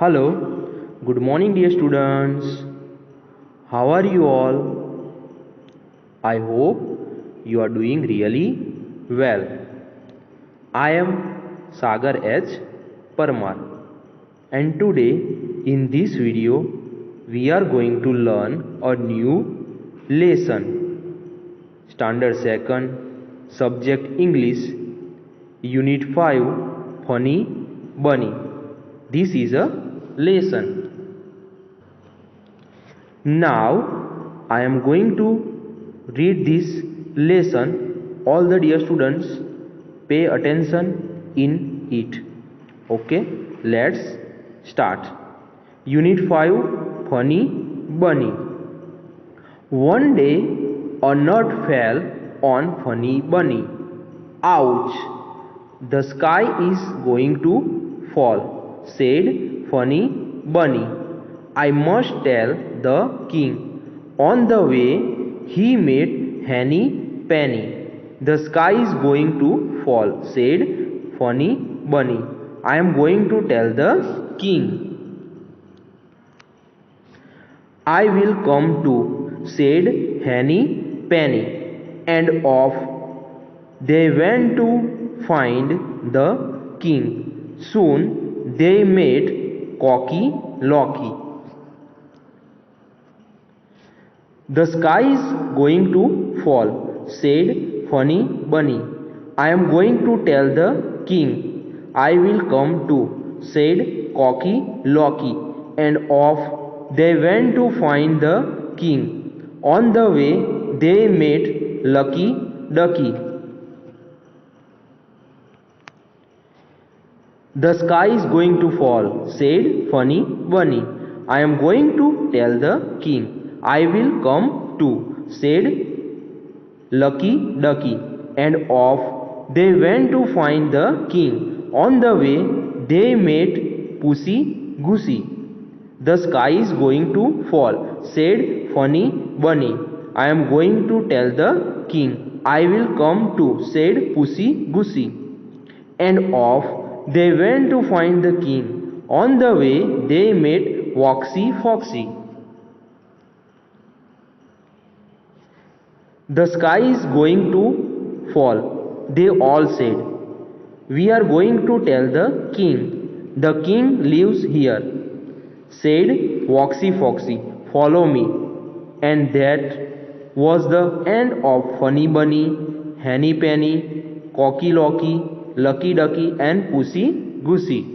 Hello, good morning, dear students. How are you all? I hope you are doing really well. I am Sagar H. Parmar, and today in this video we are going to learn a new lesson. Standard 2nd, Subject English, Unit 5, Funny Bunny. This is a lesson. Now I am going to read this lesson. All the dear students pay attention in it. Okay, let's start. Unit 5, Funny Bunny. One day a nut fell on Funny Bunny. Ouch! The sky is going to fall, said Funny Bunny. I must tell the king. On the way, he met Henny Penny. The sky is going to fall, said Funny Bunny. I am going to tell the king. I will come too, said Henny Penny, and off they went to find the king. Soon they met Cocky Locky. The sky is going to fall, said Funny Bunny. I am going to tell the king. I will come too, said Cocky Locky, and off they went to find the king. On the way they met Lucky Ducky. The sky is going to fall, said Funny Bunny. I am going to tell the king. I will come too, said Lucky Ducky, and off they went to find the king. On the way they met Pussy Goosey. The sky is going to fall, said Funny Bunny. I am going to tell the king. I will come too, said Pussy Goosey, and off they went to find the king. On the way they met Foxy Foxy. The sky is going to fall, they all said. We are going to tell the king. The king lives here, said Foxy Foxy. Follow me. And that was the end of Funny Bunny, Henny Penny, Cocky Locky, Lucky Ducky, and Pussy Goosey.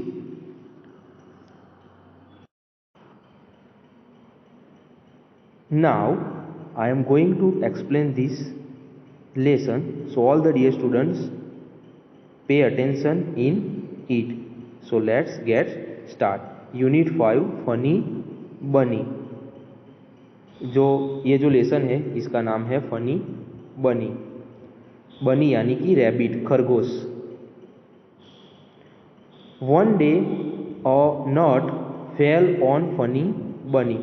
Now I am going to explain this lesson, so all the dear students pay attention in it. So let's get start. Unit 5, Funny Bunny. ये जो lesson है इसका नाम है funny बनी. बनी यानी कि रैबिट, खरगोश. One day a nut fell on funny Bunny.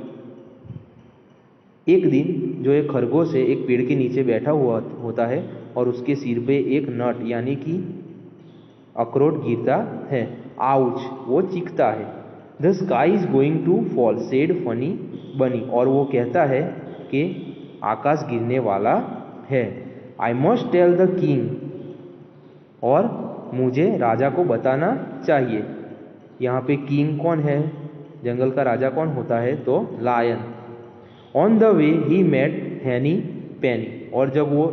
एक दिन जो एक खरगोश है एक पेड़ के नीचे बैठा हुआ होता है और उसके सिर पे एक नट यानी कि अखरोट गिरता है. आउच, वो चीखता है. The sky is going to fall, said Funny Bunny. और वो कहता है कि आकाश गिरने वाला है. I must tell the king, और मुझे राजा को बताना चाहिए. यहाँ पे किंग कौन है, जंगल का राजा कौन होता है, तो lion. On the way he met Henny Penny. और जब वो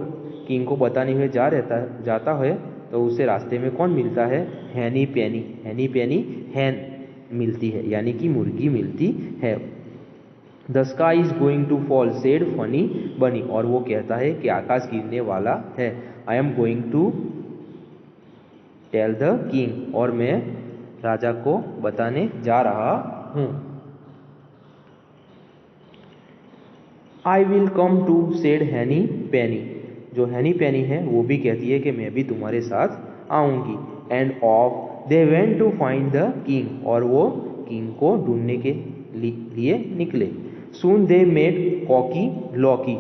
किंग को बताने हुए जाता है तो उसे रास्ते में कौन मिलता है, हैनी पेनी. हैनी पेनी हैन मिलती है यानी कि मुर्गी मिलती है. The sky is going to fall, said Funny Bunny. और वो कहता है कि आकाश गिरने वाला है. I am going to tell the king, और मैं राजा को बताने जा रहा हूँ. I will come to, said Henny Penny. जो हैनी पेनी है वो भी कहती है कि मैं भी तुम्हारे साथ आऊँगी. And off they went to find the king. और वो किंग को ढूंढने के लिए निकले. Soon they met Cocky Locky.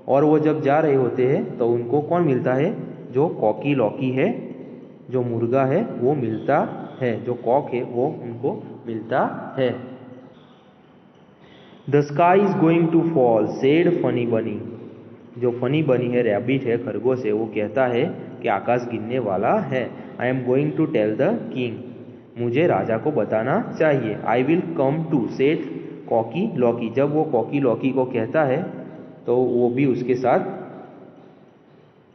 और वो जब जा रहे होते हैं तो उनको कौन मिलता है, जो कॉकी लॉकी है, जो मुर्गा है वो मिलता है. जो कॉक है वो उनको मिलता है। The sky is going to fall said Funny Bunny. जो फनी बनी है, रैबिट है, खरगोश है, वो कहता है कि आकाश गिरने वाला है। I am going to tell the king. मुझे राजा को बताना चाहिए। I will come to said Cocky Locky. जब वो कॉकी लॉकी को कहता है तो वो भी उसके साथ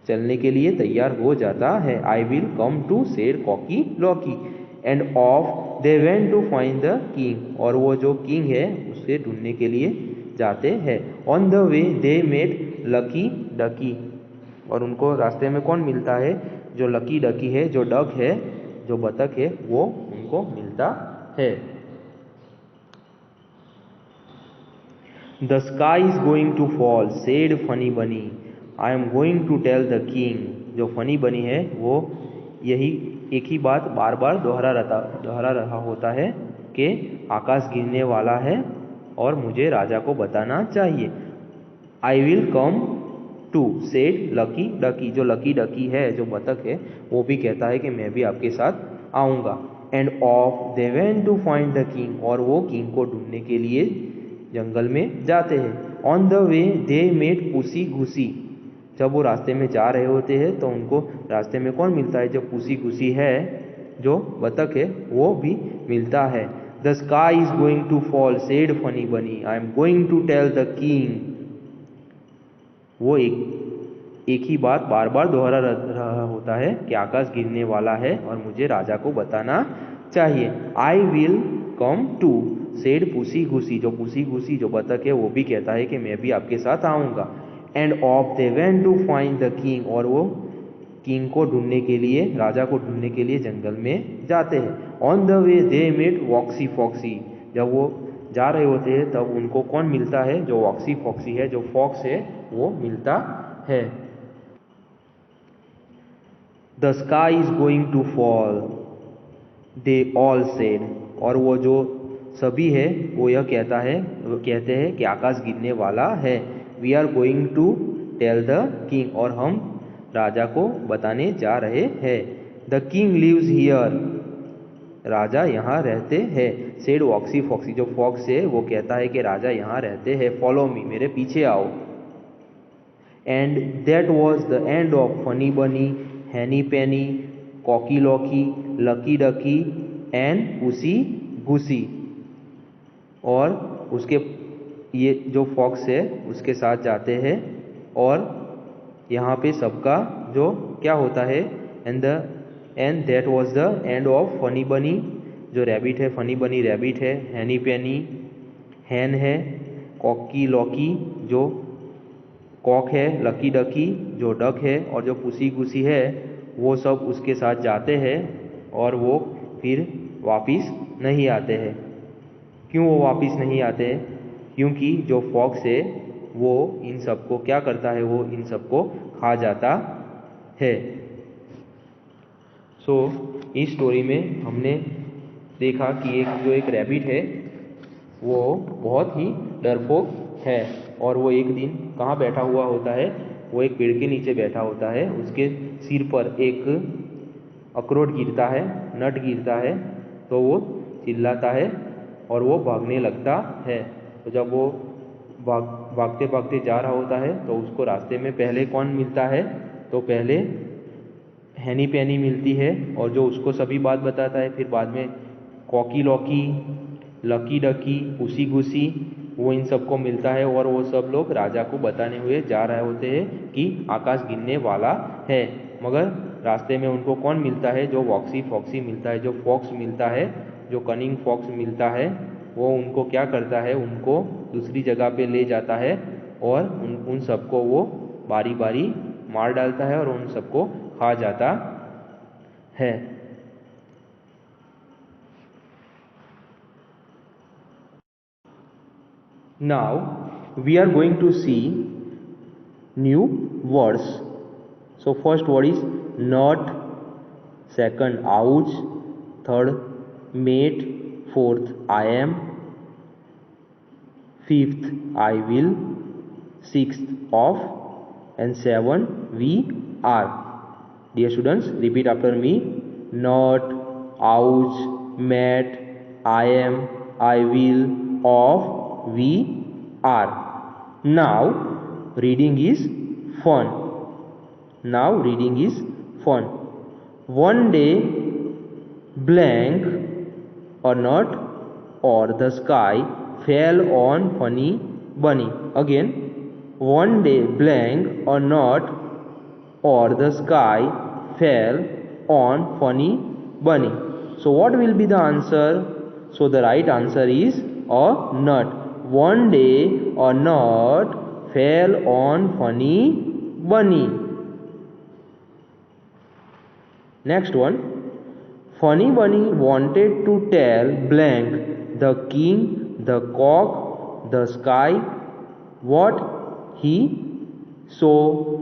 चलने के लिए तैयार हो जाता है। I will come to said Cocky Locky and off they went to find the king. और वो जो किंग है उसे ढूंढने के लिए जाते हैं। On the way they met Lucky Ducky. और उनको रास्ते में कौन मिलता है? जो लकी डकी है, जो डक है, जो बतख है, वो उनको मिलता है। The sky is going to fall said Funny Bunny. I am going to tell the king. जो फनी बनी है वो यही एक ही बात बार बार दोहरा रहा होता है कि आकाश गिरने वाला है और मुझे राजा को बताना चाहिए। I will come to said Lucky Ducky. जो लकी डकी है, जो बतख है, वो भी कहता है कि मैं भी आपके साथ आऊँगा। And off they went to find the king. और वो किंग को ढूंढने के लिए जंगल में जाते हैं। On the way they met Pussy Goosey. जब वो रास्ते में जा रहे होते हैं तो उनको रास्ते में कौन मिलता है? जो पुसी घुसी है, जो बतख है, वो भी मिलता है। The sky is going to fall said Funny Bunny. I am going to tell the king. वो एक ही बात बार बार दोहरा रहा होता है कि आकाश गिरने वाला है और मुझे राजा को बताना चाहिए। I will come to said pussy घुसी। जो पुसी घुसी, जो बतख है, वो भी कहता है कि मैं भी आपके साथ आऊँगा। And off they went to find the king. और वो किंग को ढूंढने के लिए, राजा को ढूंढने के लिए जंगल में जाते हैं। On the way they met Woxy Foxy. जब वो जा रहे होते हैं तब उनको कौन मिलता है? जो वॉक्सी फॉक्सी है, जो फॉक्स है, वो मिलता है। The sky is going to fall they all said. और वो जो सभी है वो यह कहते हैं कि आकाश गिरने वाला है। We are going to tell the king. और हम राजा को बताने जा रहे हैं। The king lives here. राजा यहाँ रहते हैं। Said Woxy Foxy. जो फॉक्स है वो कहता है कि राजा यहाँ रहते हैं। फॉलो मी, मेरे पीछे आओ। And that was the end of Funny Bunny, Henny Penny, Cocky Locky, Lucky Ducky and Pussy Gussy. और उसके ये जो फॉक्स है उसके साथ जाते हैं और यहाँ पे सबका जो क्या होता है, and that was the end of Funny Bunny. जो रैबिट है, फनी बनी रैबिट है, हैनी पेनी हैन है, कॉकी लॉकी जो कॉक है, लकी डकी जो डक है, और जो पुसी गुसी है वो सब उसके साथ जाते हैं और वो फिर वापिस नहीं आते हैं। क्यों वो वापिस नहीं आते हैं? क्योंकि जो फॉक्स है वो इन सबको क्या करता है? वो इन सबको खा जाता है। इस स्टोरी में हमने देखा कि एक रैबिट है वो बहुत ही डरपोक है और वो एक दिन कहाँ बैठा हुआ होता है? वो एक पेड़ के नीचे बैठा होता है। उसके सिर पर एक अखरोट गिरता है, नट गिरता है, तो वो चिल्लाता है और वो भागने लगता है। तो जब वो भागते भागते जा रहा होता है तो उसको रास्ते में पहले कौन मिलता है? तो पहले हैनी पेनी मिलती है और जो उसको सभी बात बताता है। फिर बाद में कॉकी लॉकी, लकी डकी, पुसी गुसी, वो इन सबको मिलता है और वो सब लोग राजा को बताने हुए जा रहे होते हैं कि आकाश गिरने वाला है। मगर रास्ते में उनको कौन मिलता है? जो वॉक्सी फॉक्सी मिलता है, जो फॉक्स मिलता है, जो कनिंग फॉक्स मिलता है। वो उनको क्या करता है? उनको दूसरी जगह पे ले जाता है और उन सबको वो बारी बारी मार डालता है और उन सबको खा जाता है। Now we are going to see new words. So first word is not, second ouch, third mate, fourth I am, fifth I will, sixth of, and seven we are. Dear students, repeat after me. Not, ouch, mat, I am, I will, of, we are. Now reading is fun. Now reading is fun. One day blank a nut or the sky fell on Funny Bunny. Again, one day blank a nut or the sky fell on Funny Bunny. So what will be the answer? So the right answer is a nut. One day a nut fell on Funny Bunny. Next one. Funny Bunny wanted to tell blank the king, the cock, the sky what he saw.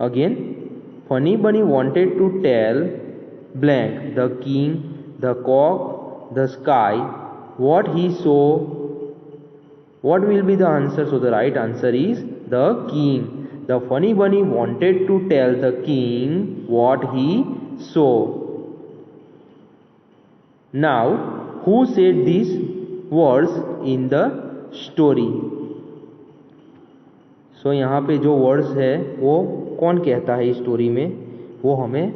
Again, Funny Bunny wanted to tell blank the king, the cock, the sky what he saw. What will be the answer? So the right answer is the king. The Funny Bunny wanted to tell the king what he saw. Now, who said these words in the story? So यहाँ पे जो words है वो कौन कहता है story में, वो हमें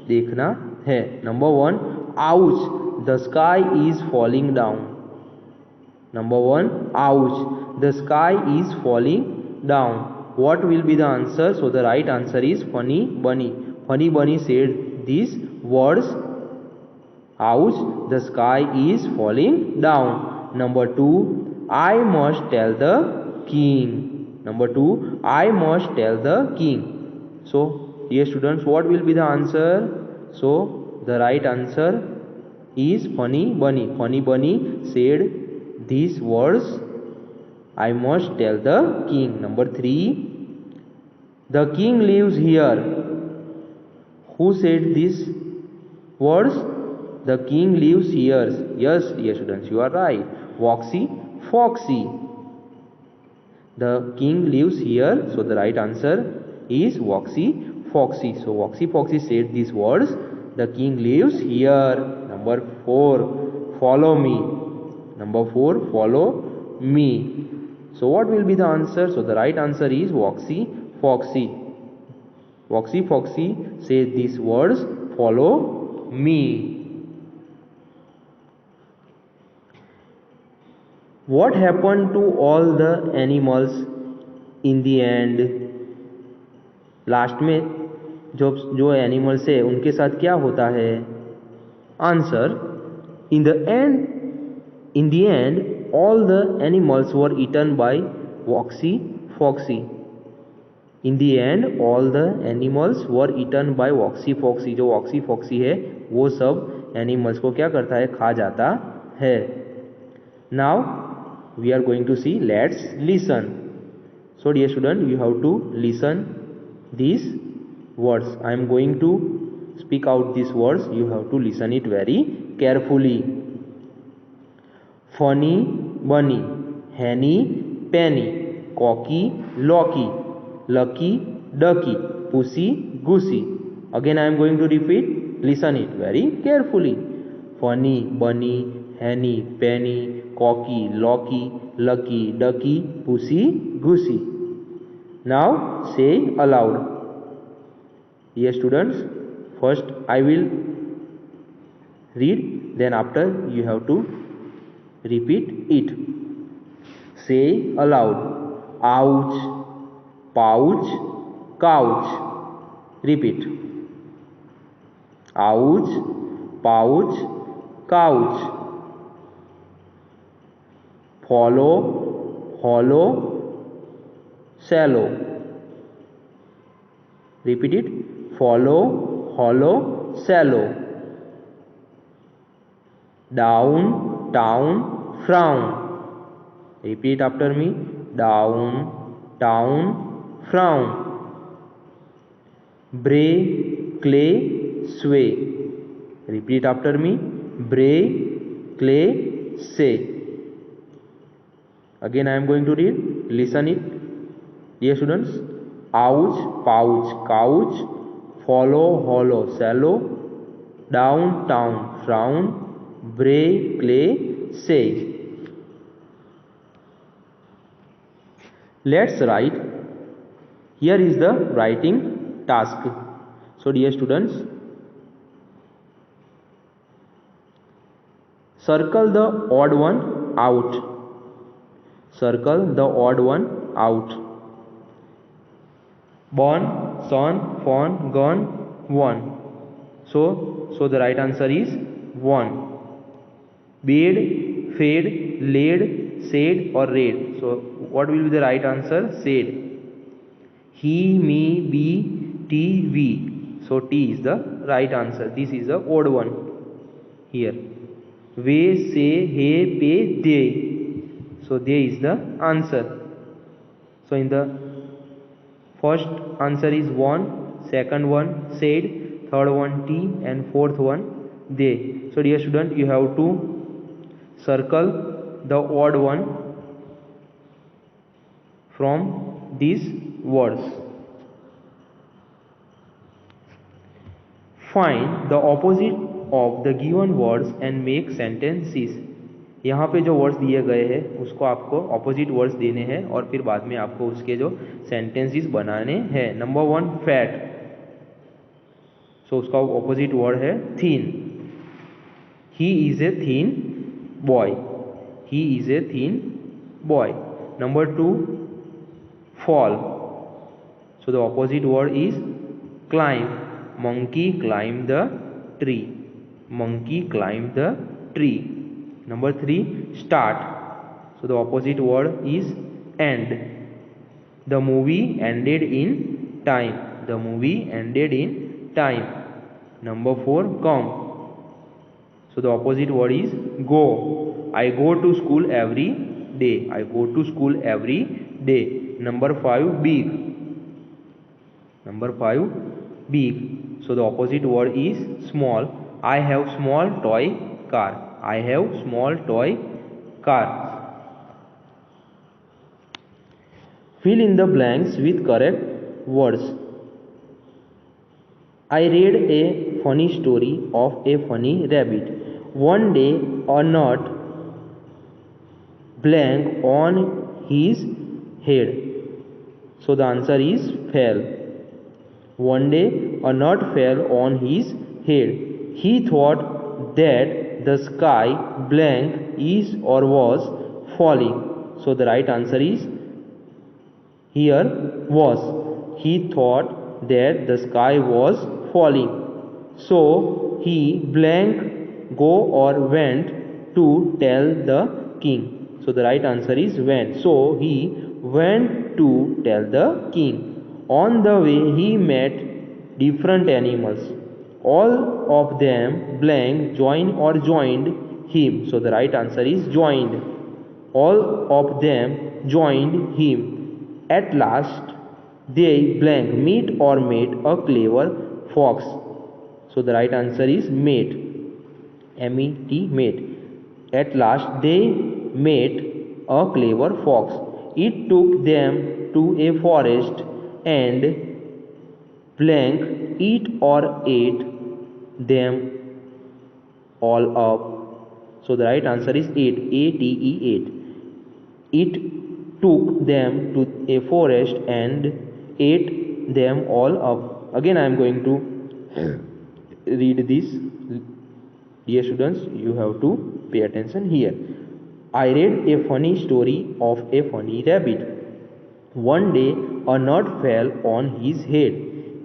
देखना है. Number 1, ouch the sky is falling down. Number 1, ouch the sky is falling down. What will be the answer? So the right answer is Funny Bunny. Funny Bunny said these words. Ouch, the sky is falling down. Number 2, I must tell the king. Number 2, I must tell the king. So, dear students, what will be the answer? So, the right answer is Funny Bunny. Funny Bunny said these words. I must tell the king. Number 3, the king lives here. Who said these words? The king lives here. Yes, dear students, you are right. Voxy Foxy. The king lives here. So the right answer is Voxy Foxy. So Voxy Foxy said these words. The king lives here. Number 4, follow me. Number 4, follow me. So what will be the answer? So the right answer is Voxy Foxy. Voxy Foxy said these words, follow me. What happened to all the animals in the end? Last में जो animals है उनके साथ क्या होता है? Answer, in the end all the animals were eaten by Voxy Foxy. In the end all the animals were eaten by Voxy Foxy. जो Voxy Foxy है वो सब एनिमल्स को क्या करता है? खा जाता है. Now we are going to see. Let's listen. So dear student, you have to listen these words. I am going to speak out these words. You have to listen it very carefully. Funny Bunny, Henny Penny, Cocky Locky, Lucky Ducky, Pussy Goosey. Again I am going to repeat. Listen it very carefully. Funny Bunny, Henny Penny, Cocky Locky, Lucky Ducky, Pussy Goosey. Now say aloud. Dear students, first I will read, then after you have to repeat it. Say aloud. Ouch, pouch, couch. Repeat. Ouch, pouch, couch. Follow, hollow, shallow. Repeat it. Follow, hollow, shallow. Down, town, frown. Repeat after me. Down, town, frown. Bray, clay, sway. Repeat after me. Bray, clay, say. Again I am going to read. Listen it. Dear students. Ouch, pouch, couch. Follow, hollow, shallow. Down, town, frown. breakle let's write. Here is the writing task. So dear students, circle the odd one out. Circle the odd one out. Born, son, phone, gone, one. So the right answer is 1. Bade, fade, laid, said or read. So what will be the right answer? Said. He, me, be, t, we. So T is the right answer. This is the odd one here. We, say, he, pay, they. So they is the answer. So in the first answer is 1, second one said, third one T, and fourth one they. So dear student, you have to circle the odd one from these words. Find the opposite of the given words and make sentences. यहाँ पे जो words दिए गए हैं उसको आपको opposite words देने हैं और फिर बाद में आपको उसके जो सेंटेंसेस बनाने हैं. Number 1 fat. सो उसका ऑपोजिट वर्ड है thin. He is a thin boy. He is a thin boy. Number 2 fall. So the opposite word is climb. Monkey climbed the tree. Monkey climbed the tree. Number 3 start. So the opposite word is end. The movie ended in time. The movie ended in time. Number 4 come. So the opposite word is go. I go to school every day. I go to school every day. Number 5 big. Number 5 big. So the opposite word is small. I have small toy car. I have small toy car. Fill in the blanks with correct words. I read a funny story of a funny rabbit. One day a nut blank on his head. So the answer is fell. One day a nut fell on his head. He thought that the sky blank is or was falling. So the right answer is here was. He thought that the sky was falling. So he blank go or went to tell the king. So the right answer is went. So he went to tell the king. On the way he met different animals. All of them blank joined or joined him. So the right answer is joined. All of them joined him. At last they blank meet or made a clever fox. So the right answer is mate. M-E-T, mate. At last they met a clever fox. It took them to a forest and blank eat or ate them all up. So the right answer is ate. A-T-E, ate. It took them to a forest and ate them all up. Again I am going to read this. Dear students, you have to pay attention here. I read a funny story of a funny rabbit. One day a nut fell on his head.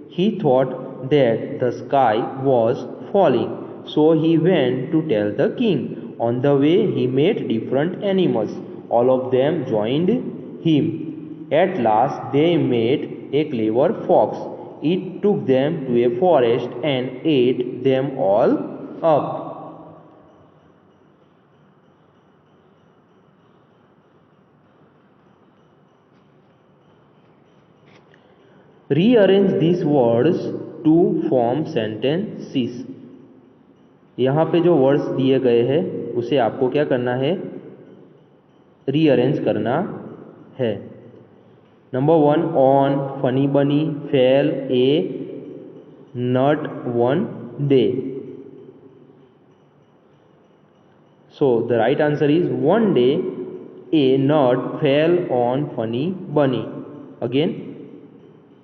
He thought that the sky was falling. So he went to tell the king. On the way he met different animals. All of them joined him. At last they met a clever fox. It took them to a forest and ate them all up. Rearrange these words to form sentences. यहाँ पे जो words दिए गए हैं उसे आपको क्या करना है? रीअरेंज करना है. Number 1 on, funny bunny, fell, a nut, one day. So the right answer is one day a nut fell on funny bunny. Again,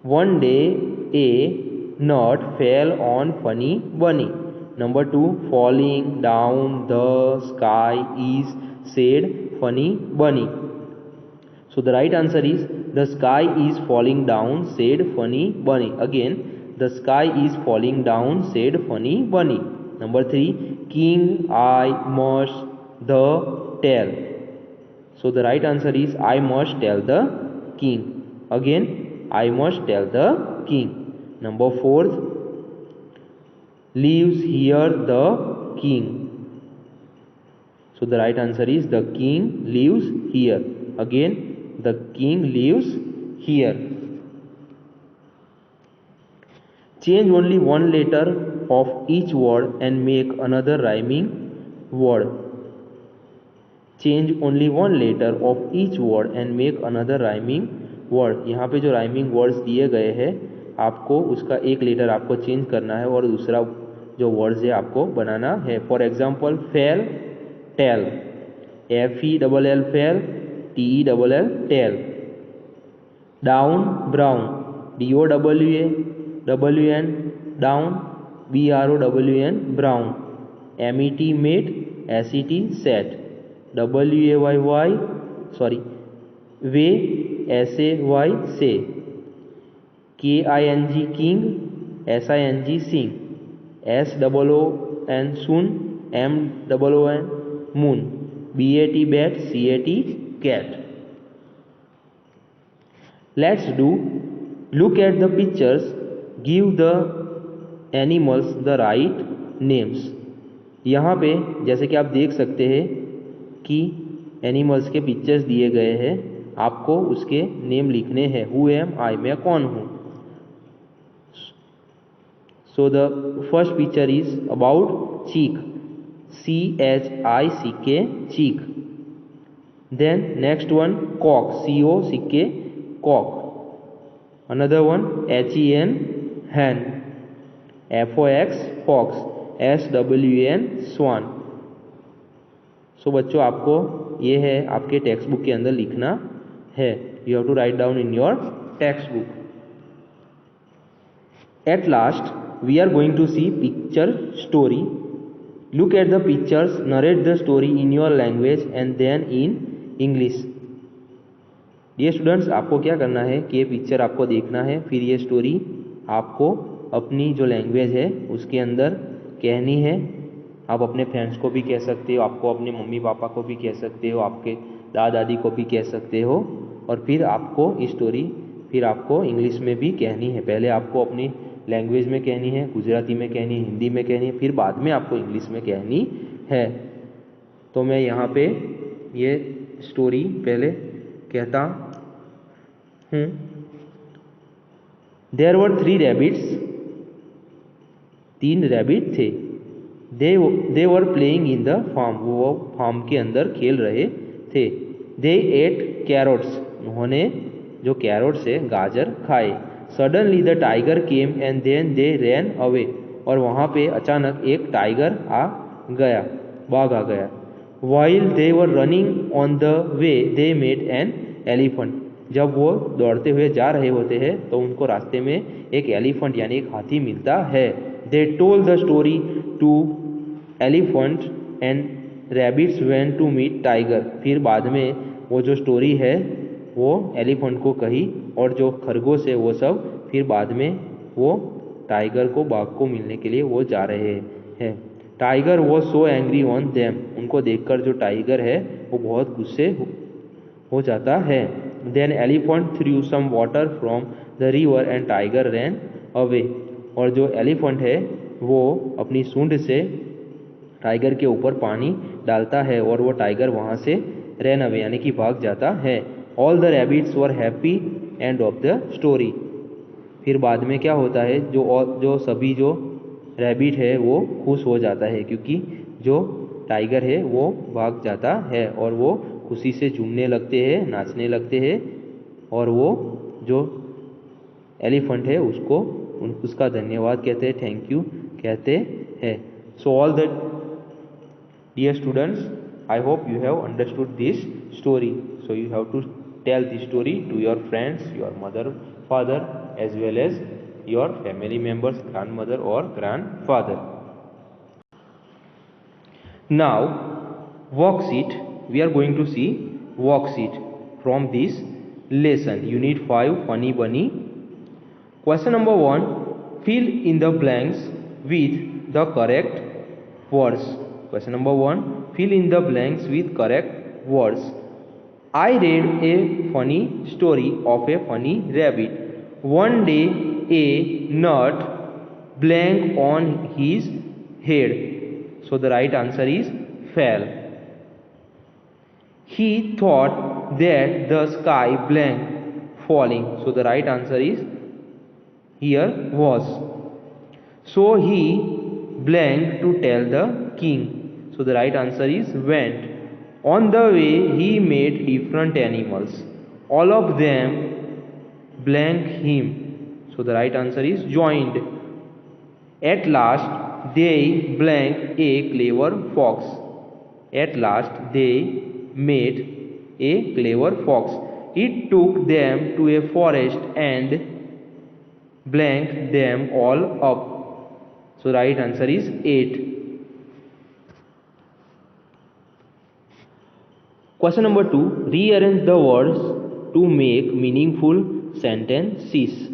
one day a nut fell on funny bunny. Number 2, falling down the sky is said funny bunny. So the right answer is the sky is falling down said funny bunny. Again, the sky is falling down said funny bunny. Number 3, king I must the tell. So the right answer is I must tell the king. Again, I must tell the king. Number 4, lives here the king. So the right answer is the king lives here. Again, the king lives here. Change only one letter of each word and make another rhyming word. Change only one letter of each word and make another rhyming word. यहाँ पे जो rhyming words दिए गए हैं आपको उसका एक letter आपको चेंज करना है और दूसरा जो वर्ड्स है आपको बनाना है. For example fell tell, FELL fell, TELL tell. Down brown, DOWN down, BROWN brown. MET met, SET set. WAYY way, SAY say. KING king, SING sing. SOON soon, MOON moon. BAT bat, CAT cat. Let's do. Look at the pictures. Give the animals the right names. यहाँ पे जैसे कि आप देख सकते हैं कि animals के पिक्चर्स दिए गए हैं, आपको उसके नेम लिखने हैं. हु एम आई, मैं कौन हूँ. So the first picture is about chick, CHICK chick. Then next one cock, COCK cock. Another one HEN hen, FOX fox, SWN swan. सो बच्चों आपको ये है आपके टेक्स्ट बुक के अंदर लिखना है. You have to write down in your text book. At last we are going to see picture story. Look at the pictures, narrate the story in your language and then in English. ये students आपको क्या करना है कि ये picture आपको देखना है, फिर ये स्टोरी आपको अपनी जो लैंग्वेज है उसके अंदर कहनी है. आप अपने फ्रेंड्स को भी कह सकते हो, आपको अपने मम्मी पापा को भी कह सकते हो, आपके दादा दादी को भी कह सकते हो. और फिर आपको स्टोरी फिर आपको इंग्लिश में भी कहनी है. पहले आपको अपनी लैंग्वेज में कहनी है, गुजराती में कहनी है, हिंदी में कहनी है, फिर बाद में आपको इंग्लिश में कहनी है. तो मैं यहाँ पे ये स्टोरी पहले कहता हूँ. देयर वर 3 रैबिट्स, 3 रैबिट थे. They were playing in the farm, वो फार्म के अंदर खेल रहे थे. दे एट कैरोट्स, उन्होंने जो कैरोट्स है गाजर खाए. Suddenly the tiger came and then they ran away, और वहाँ पे अचानक एक टाइगर आ गया, बाघ आ गया. While they were running on the way they met an elephant, जब वो दौड़ते हुए जा रहे होते हैं तो उनको रास्ते में एक एलिफेंट यानी एक हाथी मिलता है. They told the story to elephant and rabbits went to meet tiger. फिर बाद में वो जो स्टोरी है वो एलिफेंट को कही और जो खरगोश है वो सब फिर बाद में वो टाइगर को, बाघ को मिलने के लिए वो जा रहे हैं. Tiger was so angry on them, उनको देखकर जो टाइगर है वो बहुत गुस्से हो जाता है. Then elephant threw some water from the river and tiger ran away, और जो एलिफेंट है वो अपनी सूंड से टाइगर के ऊपर पानी डालता है और वो टाइगर वहाँ से रैन अवे यानी कि भाग जाता है. All the rabbits were happy, end of the story. फिर बाद में क्या होता है, जो सभी जो रैबिट है वो खुश हो जाता है क्योंकि जो टाइगर है वो भाग जाता है और वो खुशी से झूमने लगते हैं, नाचने लगते हैं, और वो जो एलिफेंट है उसको उसका धन्यवाद कहते हैं, थैंक यू कहते हैं. So all the dear students, I hope you have understood this story. So you have to tell this story to your friends, your mother, father, as well as your family members, grandmother or grandfather. Now, worksheet. We are going to see worksheet from this lesson. Unit 5, Funny Bunny. Question number 1. Fill in the blanks with the correct words. Question number 1. Fill in the blanks with correct words. I read a funny story of a funny rabbit. One day a nut blank on his head. So the right answer is fell. He thought that the sky blank falling. So the right answer is here was. So he blanked to tell the king. So the right answer is went. On the way he met different animals. All of them blanked him. So the right answer is joined. At last they blanked a clever fox. At last they met a clever fox. It took them to a forest and blanked them all up. So right answer is 8. Question number 2. Rearrange the words to make meaningful sentences.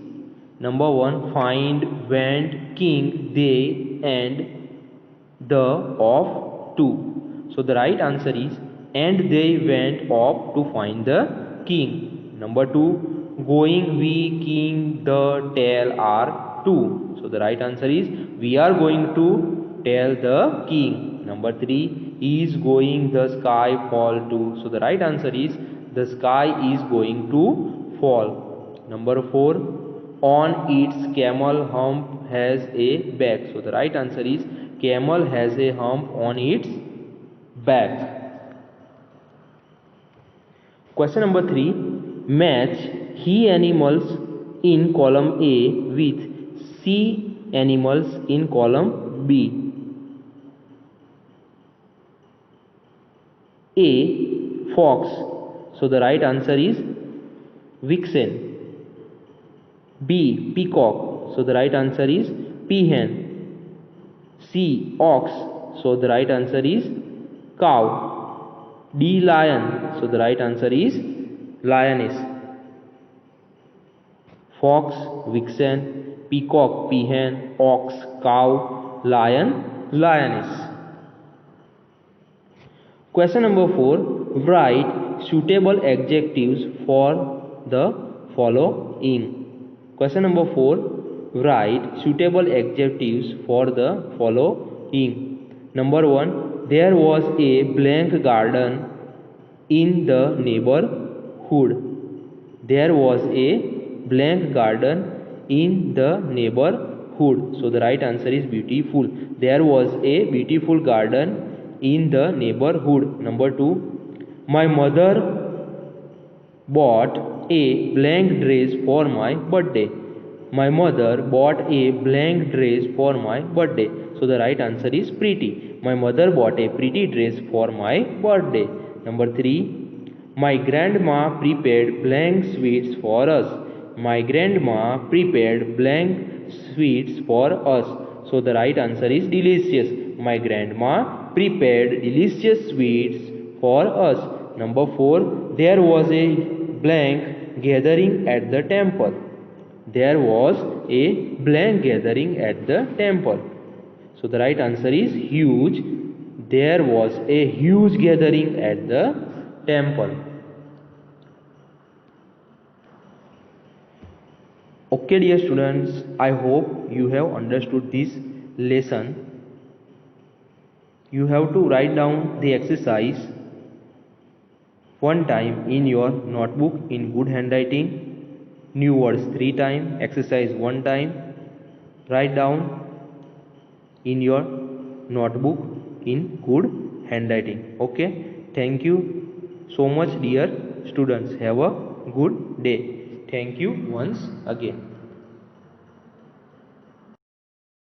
Number 1. Find, went, king, they, and the, of, to. So the right answer is and they went off to find the king. Number 2. Going, we, king, the, tell, are, to. So the right answer is we are going to tell the king. Number 3. Is going the sky fall to. So the right answer is the sky is going to fall. Number 4. On its camel hump has a back. So the right answer is camel has a hump on its back. Question number 3. Match he animals in column A with she animals in column B. A. Fox. So the right answer is vixen. B. Peacock. So the right answer is peahen. C. Ox. So the right answer is cow. D. Lion. So the right answer is lioness. Fox, vixen, peacock, peahen, ox, cow, lion, lioness. Question number 4. Write suitable adjectives for the following. Question number 4. Write suitable adjectives for the following. Number 1. There was a blank garden in the neighborhood. There was a blank garden in the neighborhood. So the right answer is beautiful. There was a beautiful garden in the neighborhood. Number 2. My mother bought a blank dress for my birthday. My mother bought a blank dress for my birthday. So the right answer is pretty. My mother bought a pretty dress for my birthday. Number 3. My grandma prepared blank sweets for us. My grandma prepared blank sweets for us. So the right answer is delicious. My grandma prepared delicious sweets for us. Number 4. There was a blank gathering at the temple. There was a blank gathering at the temple. So the right answer is huge. There was a huge gathering at the temple. Okay dear students, I hope you have understood this lesson. You have to write down the exercise one time in your notebook in good handwriting. New words 3 times, exercise 1 time. Write down in your notebook in good handwriting. Okay, thank you so much dear students. Have a good day. Thank you once again.